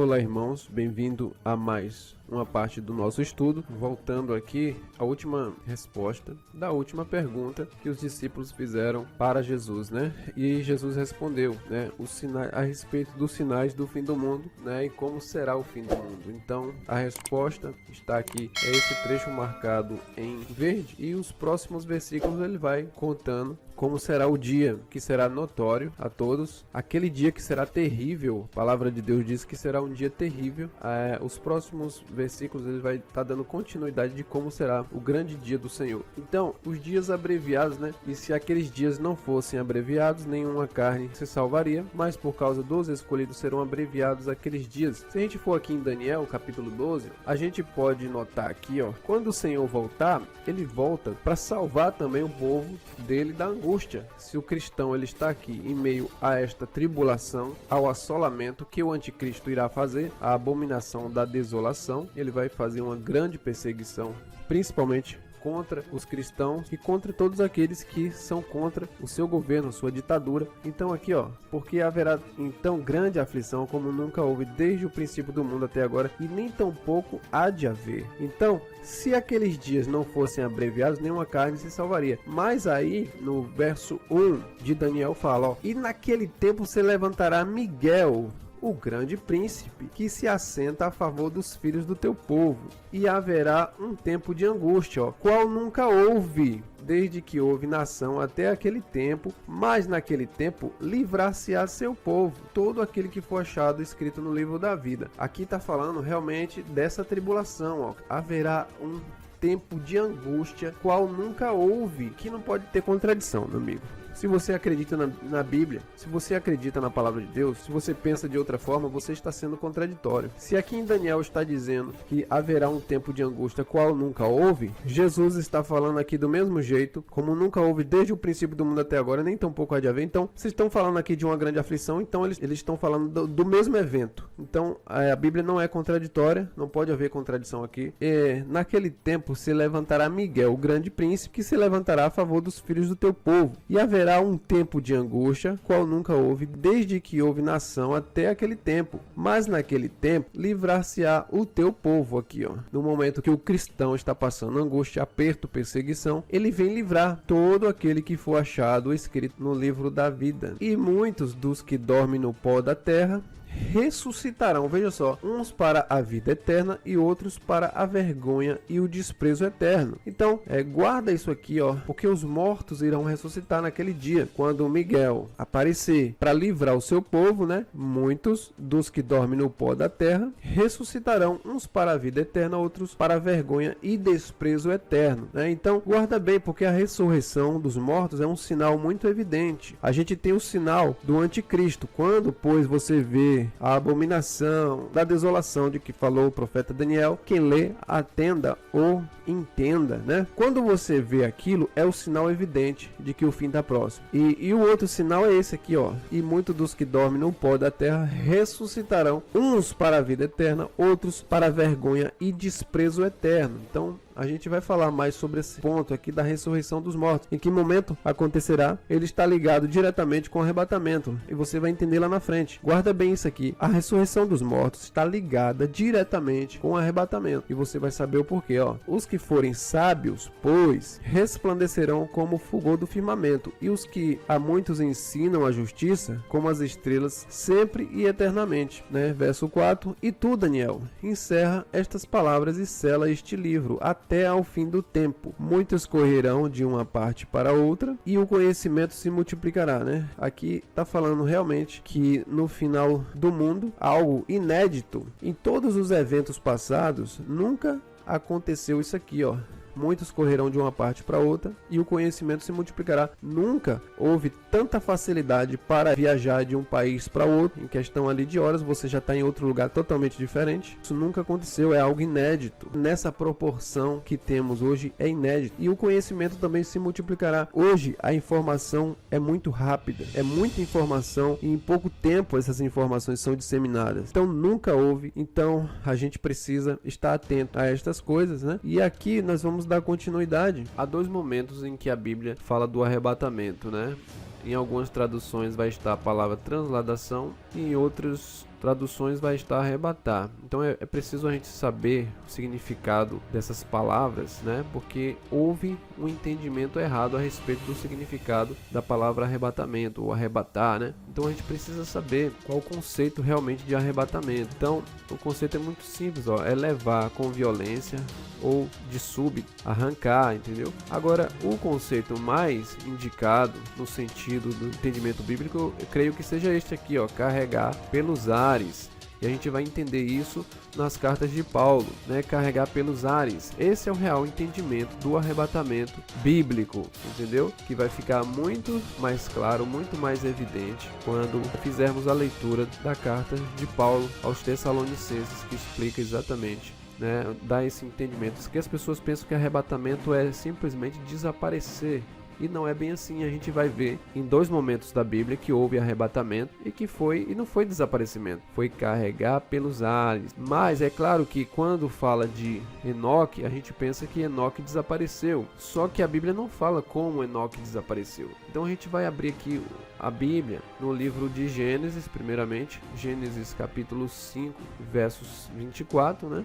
Olá, irmãos, bem-vindo a mais uma parte do nosso estudo. Voltando aqui à última resposta da última pergunta que os discípulos fizeram para Jesus, né? E Jesus respondeu, né, a respeito dos sinais do fim do mundo, né, e como será o fim do mundo. Então, a resposta está aqui, é esse trecho marcado em verde, e os próximos versículos ele vai contando como será o dia que será notório a todos, aquele dia que será terrível. A palavra de Deus diz que será um dia terrível. Os próximos versículos ele vai estar dando continuidade de como será o grande dia do Senhor. Então, os dias abreviados, né? E se aqueles dias não fossem abreviados, nenhuma carne se salvaria, mas por causa dos escolhidos serão abreviados aqueles dias. Se a gente for aqui em Daniel, capítulo 12, a gente pode notar aqui, ó, quando o Senhor voltar, ele volta para salvar também o povo dele da angústia. Se o cristão ele está aqui em meio a esta tribulação, ao assolamento que o anticristo irá fazer, a abominação da desolação, ele vai fazer uma grande perseguição, principalmente contra os cristãos e contra todos aqueles que são contra o seu governo, sua ditadura. Então aqui, ó, porque haverá então grande aflição como nunca houve desde o princípio do mundo até agora, e nem tampouco há de haver. Então, se aqueles dias não fossem abreviados, nenhuma carne se salvaria. Mas aí, no verso 1 de Daniel fala, ó, e naquele tempo se levantará Miguel, o grande príncipe, que se assenta a favor dos filhos do teu povo, e haverá um tempo de angústia, ó, qual nunca houve, desde que houve nação até aquele tempo, mas naquele tempo livrar-se-á seu povo, todo aquele que for achado escrito no livro da vida. Aqui está falando realmente dessa tribulação, ó. Haverá um tempo de angústia, qual nunca houve, que não pode ter contradição, meu amigo. Se você acredita na Bíblia, se você acredita na palavra de Deus, se você pensa de outra forma, você está sendo contraditório. Se aqui em Daniel está dizendo que haverá um tempo de angústia qual nunca houve, Jesus está falando aqui do mesmo jeito, como nunca houve desde o princípio do mundo até agora, nem tampouco há de haver. Então, vocês estão falando aqui de uma grande aflição, então eles estão falando do mesmo evento. Então, a Bíblia não é contraditória, não pode haver contradição aqui. Naquele tempo se levantará Miguel, o grande príncipe, que se levantará a favor dos filhos do teu povo, e haverá um tempo de angústia, qual nunca houve, desde que houve nação até aquele tempo. Mas naquele tempo, livrar-se-á o teu povo. Aqui, ó. No momento que o cristão está passando angústia, aperto, perseguição, ele vem livrar todo aquele que for achado escrito no livro da vida. E muitos dos que dormem no pó da terra ressuscitarão, veja só, uns para a vida eterna e outros para a vergonha e o desprezo eterno. Então, guarda isso aqui, ó, porque os mortos irão ressuscitar naquele dia, quando Miguel aparecer para livrar o seu povo, né? Muitos dos que dormem no pó da terra ressuscitarão, uns para a vida eterna, outros para a vergonha e desprezo eterno, né? Então, guarda bem, porque a ressurreição dos mortos é um sinal muito evidente. A gente tem o sinal do anticristo, quando, pois, você vê a abominação da desolação de que falou o profeta Daniel, quem lê, atenda ou entenda, né? Quando você vê aquilo, é o sinal evidente de que o fim está próximo. E o outro sinal é esse aqui, ó. E muitos dos que dormem no pó da terra ressuscitarão, uns para a vida eterna, outros para a vergonha e desprezo eterno. Então, a gente vai falar mais sobre esse ponto aqui da ressurreição dos mortos. Em que momento acontecerá? Ele está ligado diretamente com o arrebatamento, e você vai entender lá na frente. Guarda bem isso aqui. A ressurreição dos mortos está ligada diretamente com o arrebatamento, e você vai saber o porquê, ó. Os que forem sábios, pois, resplandecerão como o fulgor do firmamento, e os que a muitos ensinam a justiça, como as estrelas, sempre e eternamente, né? Verso 4. E tu, Daniel, encerra estas palavras e sela este livro até ao fim do tempo. Muitos correrão de uma parte para outra, e o conhecimento se multiplicará, né? Aqui está falando realmente que no final do mundo, algo inédito. Em todos os eventos passados, nunca aconteceu isso aqui, ó. Muitos correrão de uma parte para outra, e o conhecimento se multiplicará. Nunca houve tanta facilidade para viajar de um país para outro. Em questão ali de horas, você já está em outro lugar totalmente diferente. Isso nunca aconteceu, é algo inédito. Nessa proporção que temos hoje, é inédito. E o conhecimento também se multiplicará. Hoje, a informação é muito rápida, é muita informação, e em pouco tempo essas informações são disseminadas. Então, nunca houve. Então, a gente precisa estar atento a estas coisas, né? E aqui nós vamos dar continuidade a dois momentos em que a Bíblia fala do arrebatamento, né? Em algumas traduções vai estar a palavra transladação, e em outras traduções vai estar arrebatar. Então é preciso a gente saber o significado dessas palavras, né? Porque houve um entendimento errado a respeito do significado da palavra arrebatamento ou arrebatar, né? Então a gente precisa saber qual o conceito realmente de arrebatamento. Então o conceito é muito simples, ó, é levar com violência ou de súbito, arrancar, entendeu? Agora, o conceito mais indicado no sentido do entendimento bíblico, eu creio que seja este aqui, ó, carregar pelos ares. E a gente vai entender isso nas cartas de Paulo, né? Carregar pelos ares. Esse é o real entendimento do arrebatamento bíblico, entendeu? Que vai ficar muito mais claro, muito mais evidente quando fizermos a leitura da carta de Paulo aos Tessalonicenses, que explica exatamente, né? Dá esse entendimento. Que as pessoas pensam que arrebatamento é simplesmente desaparecer. E não é bem assim. A gente vai ver em dois momentos da Bíblia que houve arrebatamento e não foi desaparecimento, foi carregar pelos ares. Mas é claro que quando fala de Enoque, a gente pensa que Enoque desapareceu. Só que a Bíblia não fala como Enoque desapareceu. Então a gente vai abrir aqui a Bíblia no livro de Gênesis, primeiramente, Gênesis capítulo 5, versos 24, né?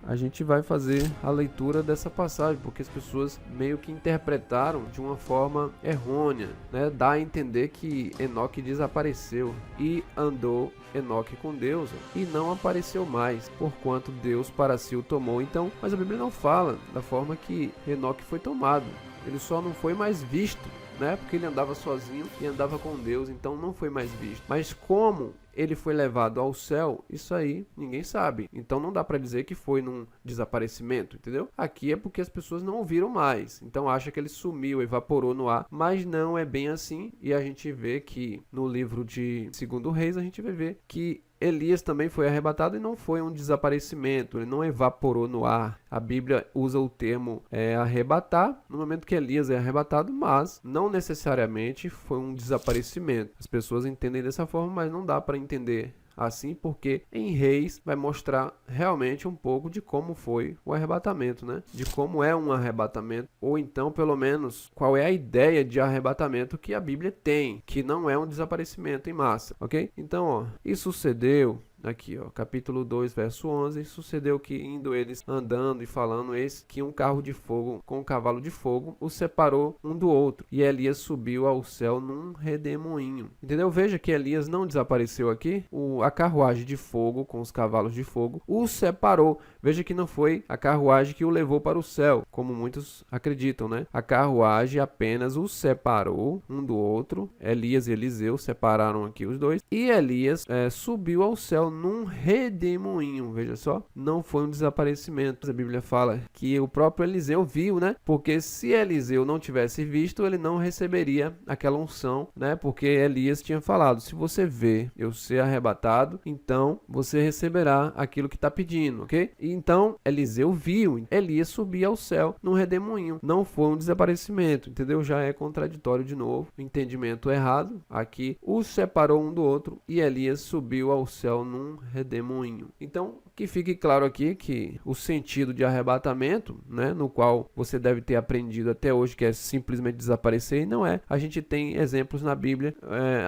A gente vai fazer a leitura dessa passagem, porque as pessoas meio que interpretaram de uma forma errônea, né? Dá a entender que Enoque desapareceu e andou Enoque com Deus e não apareceu mais, porquanto Deus para si o tomou. Então, mas a Bíblia não fala da forma que Enoque foi tomado, ele só não foi mais visto, né? Porque ele andava sozinho e andava com Deus, então não foi mais visto. Mas como ele foi levado ao céu, isso aí ninguém sabe. Então não dá para dizer que foi num desaparecimento, entendeu? Aqui é porque as pessoas não ouviram mais. Então acha que ele sumiu, evaporou no ar, mas não é bem assim. E a gente vê que no livro de 2 Reis a gente vai ver que Elias também foi arrebatado e não foi um desaparecimento, ele não evaporou no ar. A Bíblia usa o termo arrebatar no momento que Elias é arrebatado, mas não necessariamente foi um desaparecimento. As pessoas entendem dessa forma, mas não dá para entender assim, porque em Reis vai mostrar realmente um pouco de como foi o arrebatamento, né? De como é um arrebatamento, ou então, pelo menos, qual é a ideia de arrebatamento que a Bíblia tem, que não é um desaparecimento em massa, ok? Então, ó, e sucedeu... Aqui, ó, capítulo 2, verso 11, sucedeu que indo eles andando e falando, eis que um carro de fogo com um cavalo de fogo os separou um do outro, e Elias subiu ao céu num redemoinho. Entendeu? Veja que Elias não desapareceu aqui, a carruagem de fogo com os cavalos de fogo os separou. Veja que não foi a carruagem que o levou para o céu, como muitos acreditam, né? A carruagem apenas os separou um do outro. Elias e Eliseu separaram aqui os dois, e Elias subiu ao céu num redemoinho. Veja só, não foi um desaparecimento. A Bíblia fala que o próprio Eliseu viu, né? Porque se Eliseu não tivesse visto, ele não receberia aquela unção, né? Porque Elias tinha falado, se você vê eu ser arrebatado, então você receberá aquilo que está pedindo, ok? E então Eliseu viu, Elias subir ao céu num redemoinho. Não foi um desaparecimento, entendeu? Já é contraditório de novo, entendimento errado. Aqui os separou um do outro e Elias subiu ao céu num redemoinho. Então, que fique claro aqui que o sentido de arrebatamento, né, no qual você deve ter aprendido até hoje, que é simplesmente desaparecer, e não é. A gente tem exemplos na Bíblia.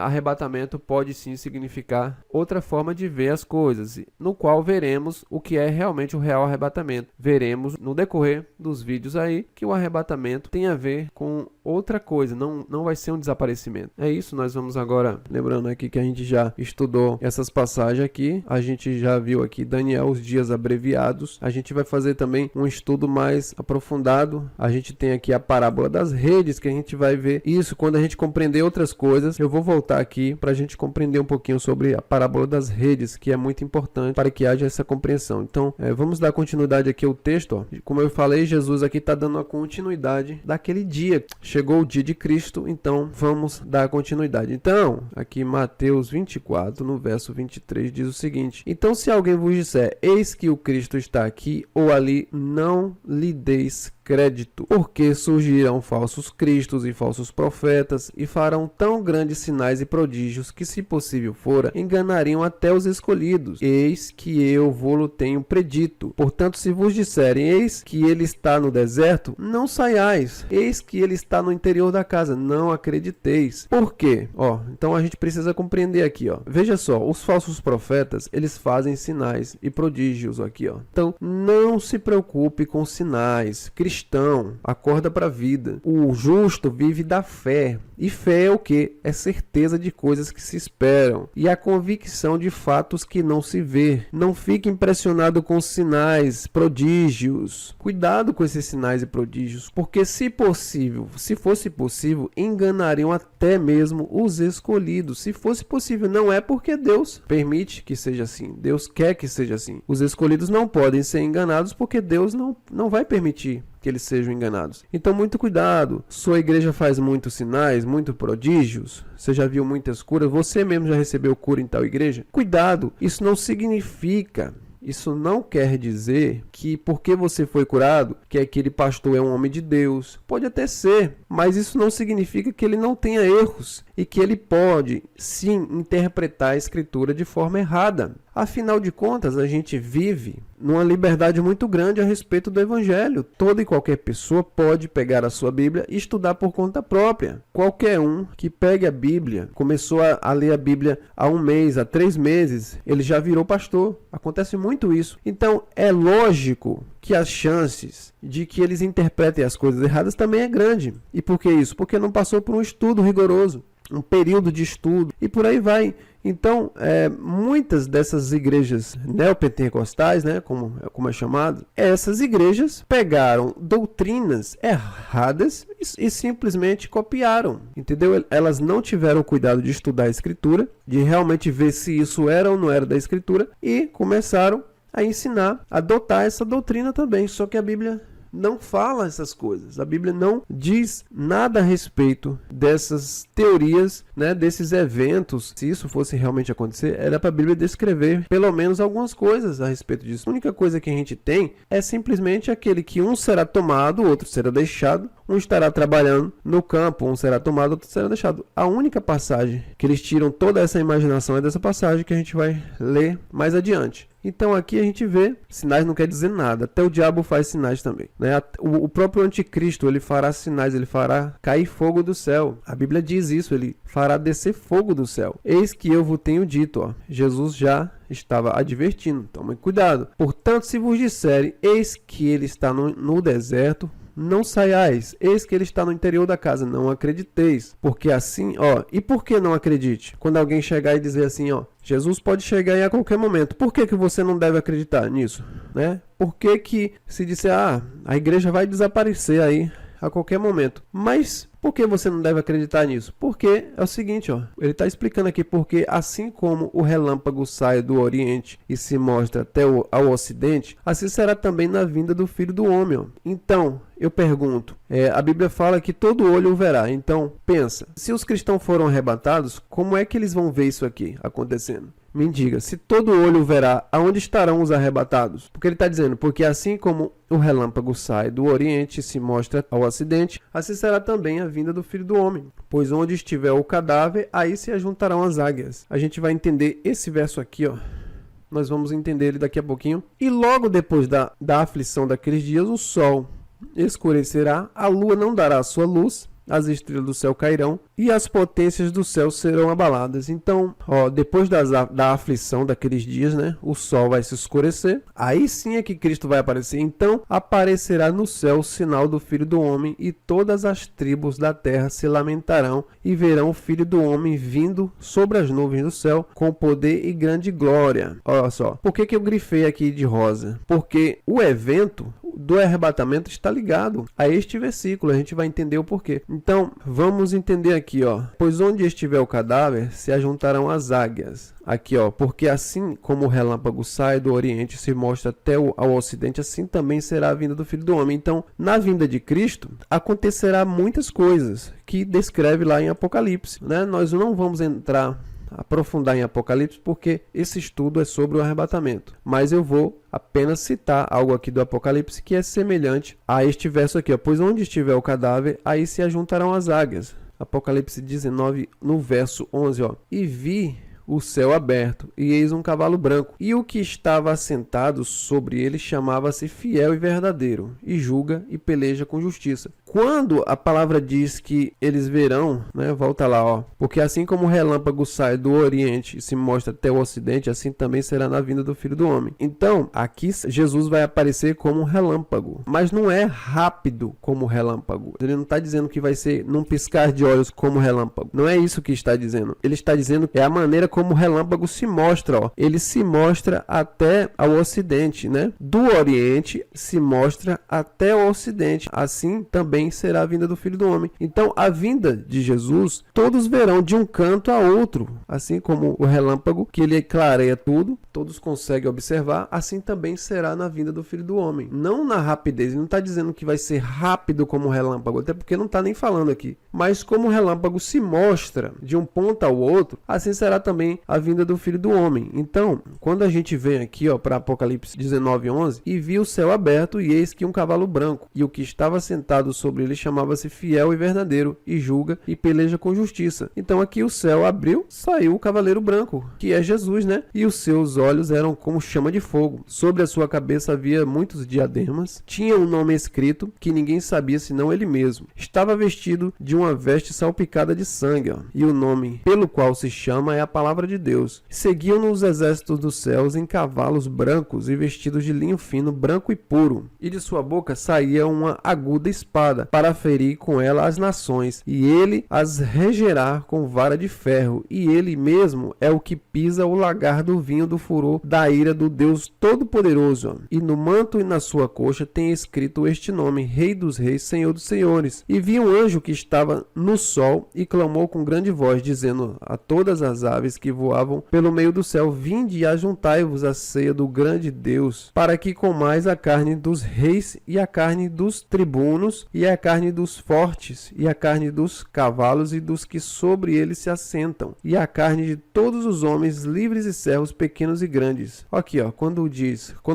Arrebatamento pode sim significar outra forma de ver as coisas, no qual veremos o que é realmente o real arrebatamento. Veremos no decorrer dos vídeos aí que o arrebatamento tem a ver com outra coisa, não vai ser um desaparecimento. É isso, nós vamos agora, lembrando aqui que a gente já estudou essas passagens aqui, a gente já viu aqui Daniel, os dias abreviados, a gente vai fazer também um estudo mais aprofundado, a gente tem aqui a parábola das redes, que a gente vai ver isso quando a gente compreender outras coisas. Eu vou voltar aqui para a gente compreender um pouquinho sobre a parábola das redes, que é muito importante para que haja essa compreensão. Então, vamos dar continuidade aqui ao texto, ó. Como eu falei, Jesus aqui está dando a continuidade daquele dia. Chegou o dia de Cristo, então vamos dar continuidade. Então, aqui Mateus 24, no verso 23, diz o seguinte: então, se alguém vos disser, eis que o Cristo está aqui ou ali, não lhe deis crédito, porque surgirão falsos cristos e falsos profetas, e farão tão grandes sinais e prodígios que, se possível fora, enganariam até os escolhidos. Eis que eu vô-lo tenho predito. Portanto, se vos disserem, eis que ele está no deserto, não saiais. Eis que ele está no interior da casa, não acrediteis. Por quê? Então a gente precisa compreender aqui, Veja só, os falsos profetas, eles fazem sinais e prodígios aqui, Então, não se preocupe com sinais. Cristão, acorda para a vida. O justo vive da fé. E fé é o quê? É certeza de coisas que se esperam e a convicção de fatos que não se vê. Não fique impressionado com sinais, prodígios. Cuidado com esses sinais e prodígios, porque se fosse possível, enganariam até mesmo os escolhidos. Se fosse possível, não é porque Deus permite que seja assim. Deus quer que seja assim. Os escolhidos não podem ser enganados porque Deus não vai permitir que eles sejam enganados. Então, muito cuidado. Sua igreja faz muitos sinais, muitos prodígios. Você já viu muitas curas. Você mesmo já recebeu cura em tal igreja. Cuidado. Isso não quer dizer que porque você foi curado, que aquele pastor é um homem de Deus. Pode até ser, mas isso não significa que ele não tenha erros e que ele pode, sim, interpretar a escritura de forma errada. Afinal de contas, a gente vive numa liberdade muito grande a respeito do evangelho. Toda e qualquer pessoa pode pegar a sua Bíblia e estudar por conta própria. Qualquer um que pegue a Bíblia, começou a ler a Bíblia há 1 mês, há 3 meses, ele já virou pastor. Acontece muito isso. Então, é lógico que as chances de que eles interpretem as coisas erradas também é grande. E por que isso? Porque não passou por um estudo rigoroso, um período de estudo, e por aí vai. Então, muitas dessas igrejas neopentecostais, como é chamado, essas igrejas pegaram doutrinas erradas e simplesmente copiaram, entendeu? Elas não tiveram cuidado de estudar a Escritura, de realmente ver se isso era ou não era da Escritura, e começaram a ensinar, a adotar essa doutrina também. Só que a Bíblia não fala essas coisas. A Bíblia não diz nada a respeito dessas teorias, desses eventos. Se isso fosse realmente acontecer, era para a Bíblia descrever pelo menos algumas coisas a respeito disso. A única coisa que a gente tem é simplesmente aquele que um será tomado, o outro será deixado. Um estará trabalhando no campo, um será tomado, outro será deixado. A única passagem que eles tiram toda essa imaginação é dessa passagem que a gente vai ler mais adiante. Então aqui a gente vê, sinais não quer dizer nada, até o diabo faz sinais também. O próprio anticristo, ele fará sinais, ele fará cair fogo do céu. A Bíblia diz isso, ele fará descer fogo do céu. Eis que eu vos tenho dito, Jesus já estava advertindo, tome cuidado. Portanto, se vos disserem, eis que ele está no deserto, não saiais, eis que ele está no interior da casa, não acrediteis, porque assim, e por que não acredite? Quando alguém chegar e dizer assim, Jesus pode chegar aí a qualquer momento, por que você não deve acreditar nisso? Por que se disser, a igreja vai desaparecer aí a qualquer momento? Mas por que você não deve acreditar nisso? Porque é o seguinte, ele está explicando aqui, porque assim como o relâmpago sai do Oriente e se mostra até ao Ocidente, assim será também na vinda do Filho do Homem. Então, eu pergunto, a Bíblia fala que todo olho o verá. Então, pensa, se os cristãos foram arrebatados, como é que eles vão ver isso aqui acontecendo? Me diga, se todo olho verá, aonde estarão os arrebatados? Porque ele está dizendo, porque assim como o relâmpago sai do Oriente e se mostra ao Ocidente, assim será também a vinda do Filho do Homem. Pois onde estiver o cadáver, aí se ajuntarão as águias. A gente vai entender esse verso aqui, Nós vamos entender ele daqui a pouquinho. E logo depois da aflição daqueles dias, o sol escurecerá, a lua não dará a sua luz, as estrelas do céu cairão e as potências do céu serão abaladas. Então, depois da aflição daqueles dias, o sol vai se escurecer. Aí sim é que Cristo vai aparecer. Então, aparecerá no céu o sinal do Filho do Homem e todas as tribos da terra se lamentarão e verão o Filho do Homem vindo sobre as nuvens do céu com poder e grande glória. Olha só, por que eu grifei aqui de rosa? Porque o evento do arrebatamento está ligado a este versículo. A gente vai entender o porquê. Então, vamos entender aqui, pois onde estiver o cadáver, se ajuntarão as águias. Aqui, porque assim como o relâmpago sai do Oriente e se mostra até ao Ocidente, assim também será a vinda do Filho do Homem. Então, na vinda de Cristo, acontecerá muitas coisas que descreve lá em Apocalipse, Nós não vamos entrar aprofundar em Apocalipse porque esse estudo é sobre o arrebatamento. Mas eu vou apenas citar algo aqui do Apocalipse que é semelhante a este verso aqui, ó. Pois onde estiver o cadáver, aí se ajuntarão as águias. Apocalipse 19, no verso 11, ó. E vi o céu aberto, e eis um cavalo branco, e o que estava assentado sobre ele chamava-se Fiel e Verdadeiro, e julga e peleja com justiça. Quando a palavra diz que eles verão, né, volta lá, ó, porque assim como o relâmpago sai do oriente e se mostra até o ocidente, assim também será na vinda do Filho do Homem. Então, aqui Jesus vai aparecer como um relâmpago, mas não é rápido como relâmpago. Ele não está dizendo que vai ser num piscar de olhos como relâmpago. Não é isso que está dizendo. Ele está dizendo que é a maneira como o relâmpago se mostra, ó. Ele se mostra até ao ocidente, né? Do oriente se mostra até o ocidente. Assim também será a vinda do Filho do Homem. Então, a vinda de Jesus, todos verão de um canto a outro. Assim como o relâmpago, que ele clareia tudo, todos conseguem observar, assim também será na vinda do Filho do Homem. Não na rapidez. Ele não está dizendo que vai ser rápido como o relâmpago, até porque não está nem falando aqui. Mas como o relâmpago se mostra de um ponto ao outro, assim será também a vinda do Filho do Homem. Então, quando a gente vem aqui, ó, para Apocalipse 19:11, e vi o céu aberto, e eis que um cavalo branco, e o que estava sentado sobre ele chamava-se Fiel e Verdadeiro, e julga e peleja com justiça. Então aqui o céu abriu, saiu o cavaleiro branco, que é Jesus, né? E os seus olhos eram como chama de fogo. Sobre a sua cabeça havia muitos diademas, tinha um nome escrito que ninguém sabia senão ele mesmo. Estava vestido de uma veste salpicada de sangue, ó, e o nome pelo qual se chama é a palavra de Deus. Seguiam-no os exércitos dos céus em cavalos brancos e vestidos de linho fino, branco e puro. E de sua boca saía uma aguda espada, para ferir com ela as nações, e ele as regerá com vara de ferro, e ele mesmo é o que pisa o lagar do vinho do furor da ira do Deus Todo-Poderoso. E no manto e na sua coxa tem escrito este nome: Rei dos Reis, Senhor dos Senhores. E vi um anjo que estava no sol e clamou com grande voz, dizendo a todas as aves que voavam pelo meio do céu: vinde e ajuntai-vos à ceia do grande Deus, para que comais a carne dos reis, e a carne dos tribunos, e a carne dos fortes, e a carne dos cavalos e dos que sobre eles se assentam, e a carne de todos os homens, livres e servos, pequenos e grandes. Aqui, ó, quando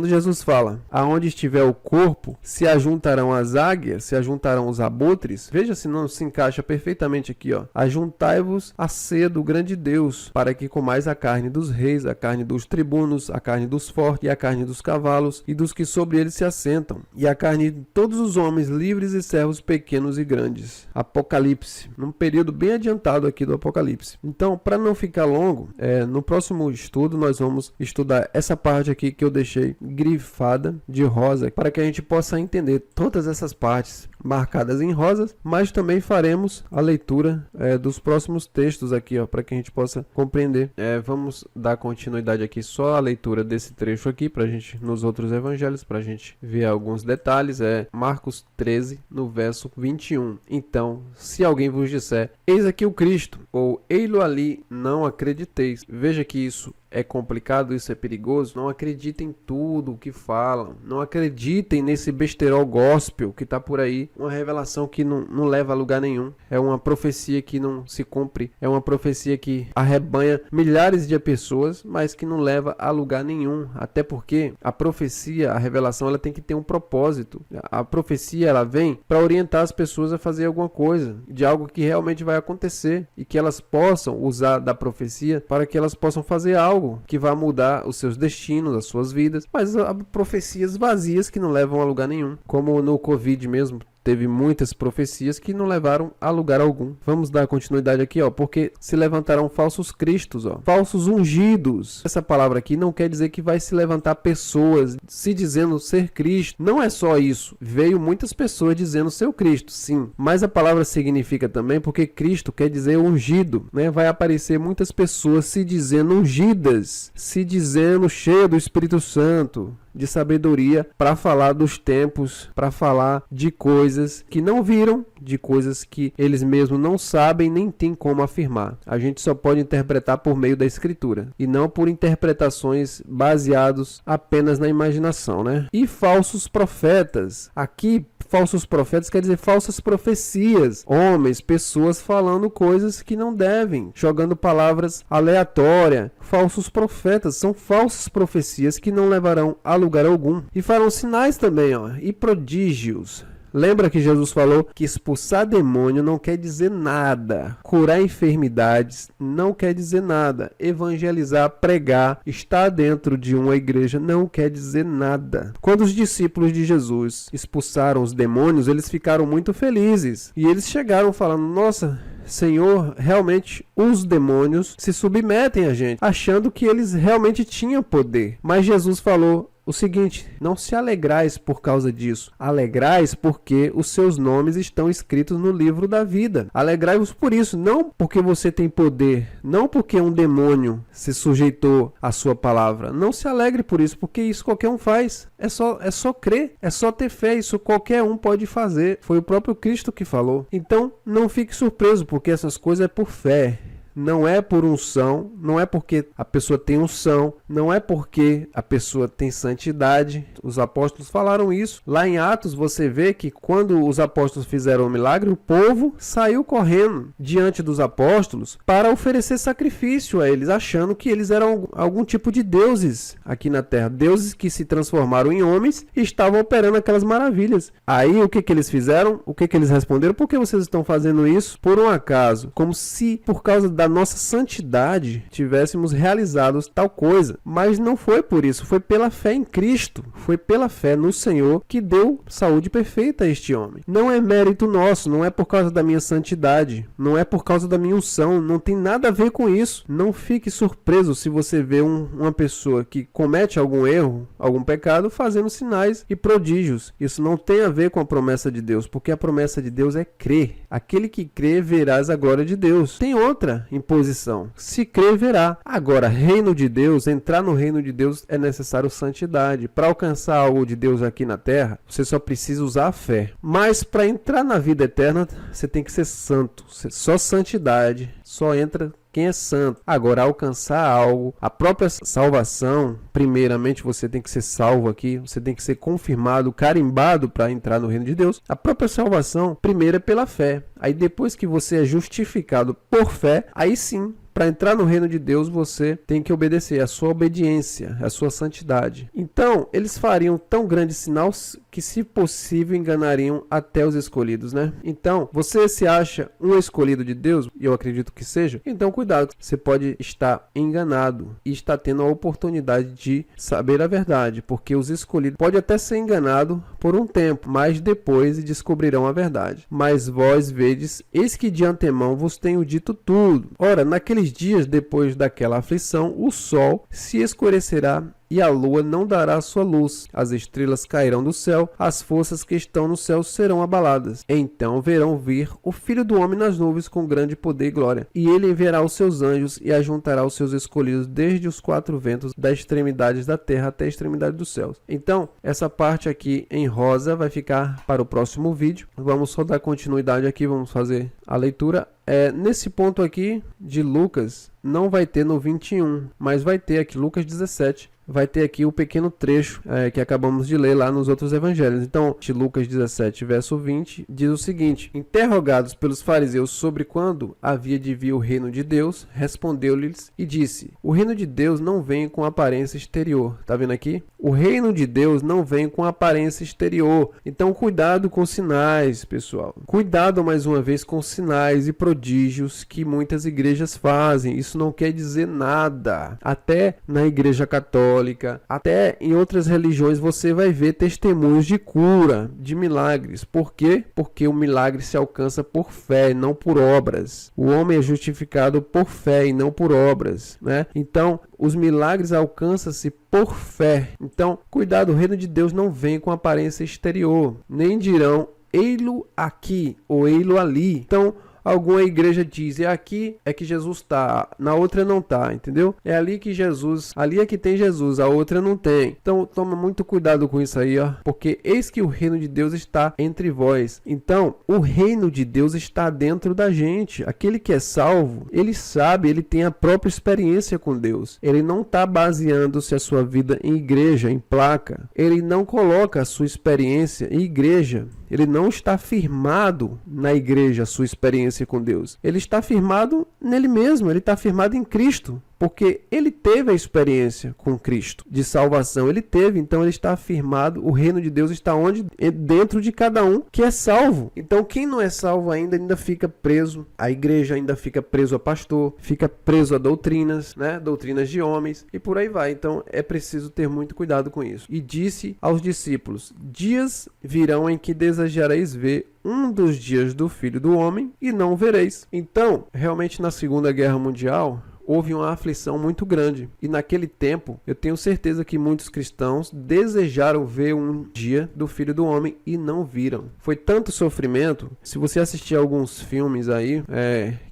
Jesus fala, aonde estiver o corpo, se ajuntarão as águias, se ajuntarão os abutres. Veja se não se encaixa perfeitamente aqui, ó. Ajuntai-vos à ceia do grande Deus, para que comais a carne dos reis, a carne dos tribunos, a carne dos fortes, e a carne dos cavalos, e dos que sobre eles se assentam, e a carne de todos os homens, livres e servos, pequenos e grandes. Apocalipse, num período bem adiantado aqui do Apocalipse. Então, para não ficar longo, no próximo estudo nós vamos estudar essa parte aqui que eu deixei grifada de rosa, para que a gente possa entender todas essas partes marcadas em rosas, mas também faremos a leitura dos próximos textos aqui, ó, para que a gente possa compreender. Vamos dar continuidade aqui só a leitura desse trecho aqui, para a gente, nos outros evangelhos, para a gente ver alguns detalhes. Marcos 13, no verso 21. Então, se alguém vos disser, eis aqui o Cristo, ou ei-lo ali, não acrediteis. Veja que isso é complicado, isso é perigoso. Não acreditem em tudo o que falam. Não acreditem nesse besterol gospel que está por aí. Uma revelação que não leva a lugar nenhum. É uma profecia que não se cumpre. É uma profecia que arrebanha milhares de pessoas, mas que não leva a lugar nenhum. Até porque a profecia, a revelação, ela tem que ter um propósito. A profecia, ela vem para orientar as pessoas a fazer alguma coisa, de algo que realmente vai acontecer, e que elas possam usar da profecia para que elas possam fazer algo que vai mudar os seus destinos, as suas vidas. Mas profecias vazias que não levam a lugar nenhum, como no Covid mesmo. Teve muitas profecias que não levaram a lugar algum. Vamos dar continuidade aqui, ó. Porque se levantarão falsos cristos, ó. Falsos ungidos. Essa palavra aqui não quer dizer que vai se levantar pessoas se dizendo ser Cristo. Não é só isso. Veio muitas pessoas dizendo ser o Cristo, sim. Mas a palavra significa também porque Cristo quer dizer ungido, né? Vai aparecer muitas pessoas se dizendo ungidas, se dizendo cheio do Espírito Santo, de sabedoria, para falar dos tempos, para falar de coisas que não viram, de coisas que eles mesmos não sabem nem tem como afirmar. A gente só pode interpretar por meio da escritura e não por interpretações baseadas apenas na imaginação, né? E falsos profetas. Aqui falsos profetas quer dizer falsas profecias. Homens, pessoas falando coisas que não devem, jogando palavras aleatórias. Falsos profetas são falsas profecias que não levarão a lugar algum. E farão sinais também, e prodígios. Lembra que Jesus falou que expulsar demônio não quer dizer nada. Curar enfermidades não quer dizer nada. Evangelizar, pregar, estar dentro de uma igreja não quer dizer nada. Quando os discípulos de Jesus expulsaram os demônios, eles ficaram muito felizes. E eles chegaram falando, nossa, Senhor, realmente os demônios se submetem a gente, achando que eles realmente tinham poder. Mas Jesus falou o seguinte, não se alegrais por causa disso, alegrais porque os seus nomes estão escritos no livro da vida. Alegrai-vos por isso, não porque você tem poder, não porque um demônio se sujeitou à sua palavra. Não se alegre por isso, porque isso qualquer um faz. É só crer, é só ter fé, isso qualquer um pode fazer. Foi o próprio Cristo que falou. Então, não fique surpreso, porque essas coisas é por fé. Não é por unção, não é porque a pessoa tem unção, não é porque a pessoa tem santidade. Os apóstolos falaram isso. Lá em Atos você vê que quando os apóstolos fizeram o milagre, o povo saiu correndo diante dos apóstolos para oferecer sacrifício a eles, achando que eles eram algum tipo de deuses aqui na terra. Deuses que se transformaram em homens e estavam operando aquelas maravilhas. Aí o que eles fizeram? O que eles responderam? Por que vocês estão fazendo isso? Por um acaso. Como se por causa da nossa santidade tivéssemos realizado tal coisa, mas não foi por isso, foi pela fé em Cristo, foi pela fé no Senhor que deu saúde perfeita a este homem. Não é mérito nosso, não é por causa da minha santidade, não é por causa da minha unção, não tem nada a ver com isso. Não fique surpreso se você vê uma pessoa que comete algum erro, algum pecado, fazendo sinais e prodígios. Isso não tem a ver com a promessa de Deus, porque a promessa de Deus é crer. Aquele que crê verás a glória de Deus. Tem outra imposição. Se crer, verá. Agora, reino de Deus, entrar no reino de Deus é necessário santidade. Para alcançar algo de Deus aqui na terra, você só precisa usar a fé. Mas para entrar na vida eterna, você tem que ser santo. Só santidade. Só entra quem é santo. Agora, alcançar algo, a própria salvação, primeiramente você tem que ser salvo aqui, você tem que ser confirmado, carimbado para entrar no reino de Deus. A própria salvação, primeiro é pela fé. Aí depois que você é justificado por fé, aí sim, para entrar no reino de Deus, você tem que obedecer a sua obediência, a sua santidade. Então, eles fariam tão grande sinal que, se possível, enganariam até os escolhidos, né? Então, você se acha um escolhido de Deus, e eu acredito que seja, então cuidado, você pode estar enganado e está tendo a oportunidade de saber a verdade, porque os escolhidos podem até ser enganados por um tempo, mas depois descobrirão a verdade. Mas vós vedes, eis que de antemão vos tenho dito tudo. Ora, naqueles dias depois daquela aflição, o sol se escurecerá e a lua não dará sua luz, as estrelas cairão do céu, as forças que estão no céu serão abaladas. Então verão vir o Filho do Homem nas nuvens com grande poder e glória, e ele enviará os seus anjos e ajuntará os seus escolhidos desde os quatro ventos, das extremidades da terra até a extremidade dos céus. Então, essa parte aqui em rosa vai ficar para o próximo vídeo. Vamos só dar continuidade aqui, vamos fazer a leitura. Nesse ponto aqui de Lucas, não vai ter no 21, mas vai ter aqui Lucas 17. Vai ter aqui o pequeno trecho que acabamos de ler lá nos outros evangelhos. Então, de Lucas 17, verso 20, diz o seguinte: interrogados pelos fariseus sobre quando havia de vir o reino de Deus, respondeu-lhes e disse: o reino de Deus não vem com aparência exterior. Tá vendo aqui? O reino de Deus não vem com aparência exterior. Então, cuidado com sinais, pessoal. Cuidado, mais uma vez, com sinais e prodígios que muitas igrejas fazem. Isso não quer dizer nada. Até na igreja católica, até em outras religiões, você vai ver testemunhos de cura, de milagres. Por quê? Porque o milagre se alcança por fé, não por obras. O homem é justificado por fé e não por obras, né? Então, os milagres alcançam-se por fé. Então, cuidado, o reino de Deus não vem com aparência exterior. Nem dirão, ei-lo aqui ou ei-lo ali. Então, alguma igreja diz, é aqui é que Jesus está, na outra não está, entendeu? É ali que Jesus, ali é que tem Jesus, a outra não tem. Então toma muito cuidado com isso aí, ó, porque eis que o reino de Deus está entre vós. Então o reino de Deus está dentro da gente. Aquele que é salvo, ele sabe, ele tem a própria experiência com Deus. Ele não está baseando-se a sua vida em igreja, em placa. Ele não coloca a sua experiência em igreja. Ele não está firmado na igreja, a sua experiência com Deus. Ele está firmado nele mesmo, ele está firmado em Cristo. Porque ele teve a experiência com Cristo de salvação. Ele teve, então ele está afirmado. O reino de Deus está onde? Dentro de cada um que é salvo. Então quem não é salvo ainda fica preso. A igreja ainda fica preso a pastor, fica preso a doutrinas, né? Doutrinas de homens e por aí vai. Então é preciso ter muito cuidado com isso. E disse aos discípulos: dias virão em que desejareis ver um dos dias do Filho do Homem e não o vereis. Então, realmente na Segunda Guerra Mundial, houve uma aflição muito grande. E naquele tempo, eu tenho certeza que muitos cristãos desejaram ver um dia do Filho do Homem e não viram. Foi tanto sofrimento. Se você assistir alguns filmes aí,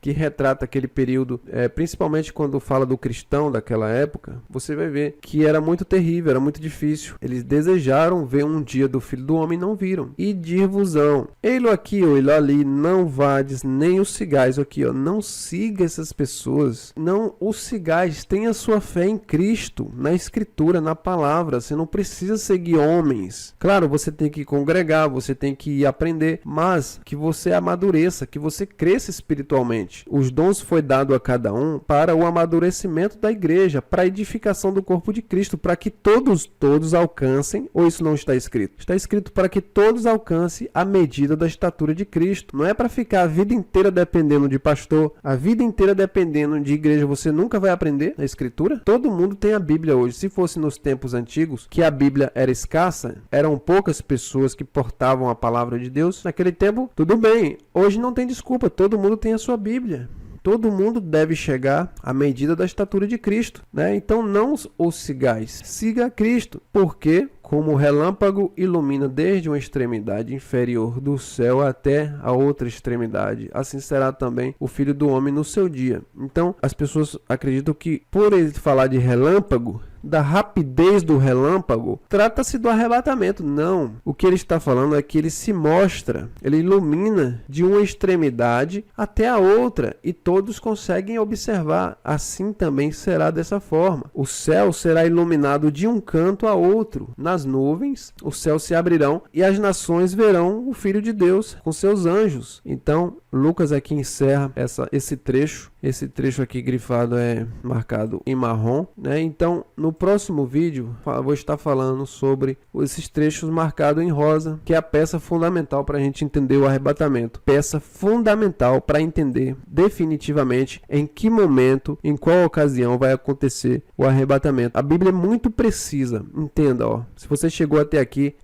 que retrata aquele período, principalmente quando fala do cristão daquela época, você vai ver que era muito terrível, era muito difícil. Eles desejaram ver um dia do Filho do Homem e não viram. E dir-vos-ão, ei-lo aqui ou ei-lo ali, não vades nem os sigais aqui, ó, não siga essas pessoas, não os sigais, tenha sua fé em Cristo, na Escritura, na palavra. Você não precisa seguir homens. Claro, você tem que congregar, você tem que aprender, mas que você amadureça, que você cresça espiritualmente. Os dons foi dado a cada um para o amadurecimento da igreja, para a edificação do corpo de Cristo, para que todos alcancem, ou isso não está escrito? Está escrito para que todos alcancem a medida da estatura de Cristo. Não é para ficar a vida inteira dependendo de pastor, a vida inteira dependendo de igreja. Você nunca vai aprender a Escritura? Todo mundo tem a Bíblia hoje. Se fosse nos tempos antigos, que a Bíblia era escassa, eram poucas pessoas que portavam a palavra de Deus, naquele tempo, tudo bem. Hoje não tem desculpa, todo mundo tem a sua Bíblia. Todo mundo deve chegar à medida da estatura de Cristo, né? Então não os sigais, siga Cristo, porque como o relâmpago ilumina desde uma extremidade inferior do céu até a outra extremidade, assim será também o Filho do Homem no seu dia. Então as pessoas acreditam que por ele falar de relâmpago, da rapidez do relâmpago, trata-se do arrebatamento. Não. O que ele está falando é que ele se mostra, ele ilumina de uma extremidade até a outra e todos conseguem observar. Assim também será dessa forma. O céu será iluminado de um canto a outro. Nas nuvens, os céus se abrirão e as nações verão o Filho de Deus com seus anjos. Então, Lucas aqui encerra esse trecho. Esse trecho aqui grifado é marcado em marrom, né? Então, no próximo vídeo, eu vou estar falando sobre esses trechos marcados em rosa, que é a peça fundamental para a gente entender o arrebatamento. Peça fundamental para entender definitivamente em que momento, em qual ocasião vai acontecer o arrebatamento. A Bíblia é muito precisa. Entenda, ó. Se você chegou até aqui,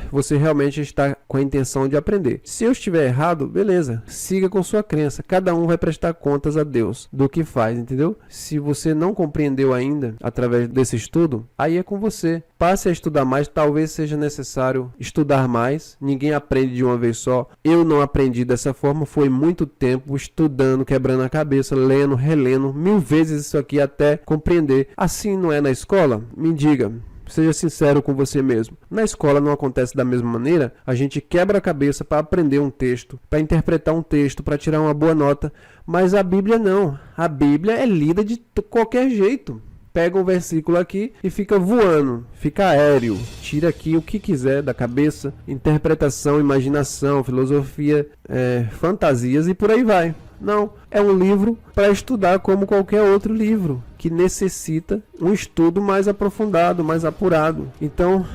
você realmente está com a intenção de aprender. Se eu estiver errado, beleza. Siga com sua crença. Cada um vai prestar contas a Deus do que faz, entendeu? Se você não compreendeu ainda através desse estudo, aí é com você. Passe a estudar mais, talvez seja necessário estudar mais. Ninguém aprende de uma vez só. Eu não aprendi dessa forma, foi muito tempo estudando, quebrando a cabeça, lendo, relendo 1000 vezes isso aqui até compreender. Assim não é na escola? Me diga. Seja sincero com você mesmo. Na escola não acontece da mesma maneira. A gente quebra a cabeça para aprender um texto, para interpretar um texto, para tirar uma boa nota. Mas a Bíblia não. A Bíblia é lida de qualquer jeito. Pega um versículo aqui e fica voando, fica aéreo. Tira aqui o que quiser da cabeça. Interpretação, imaginação, filosofia, fantasias e por aí vai. Não, é um livro para estudar como qualquer outro livro, que necessita um estudo mais aprofundado, mais apurado. Então,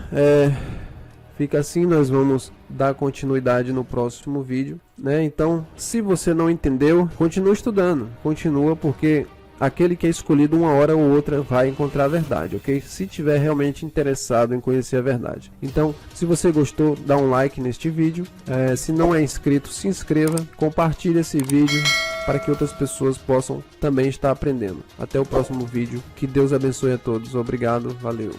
fica assim, nós vamos dar continuidade no próximo vídeo, né? Então, se você não entendeu, continua estudando, continua, porque aquele que é escolhido uma hora ou outra vai encontrar a verdade, ok? Se tiver realmente interessado em conhecer a verdade. Então, se você gostou, dá um like neste vídeo. Se não é inscrito, se inscreva, compartilhe esse vídeo para que outras pessoas possam também estar aprendendo. Até o próximo vídeo. Que Deus abençoe a todos. Obrigado. Valeu.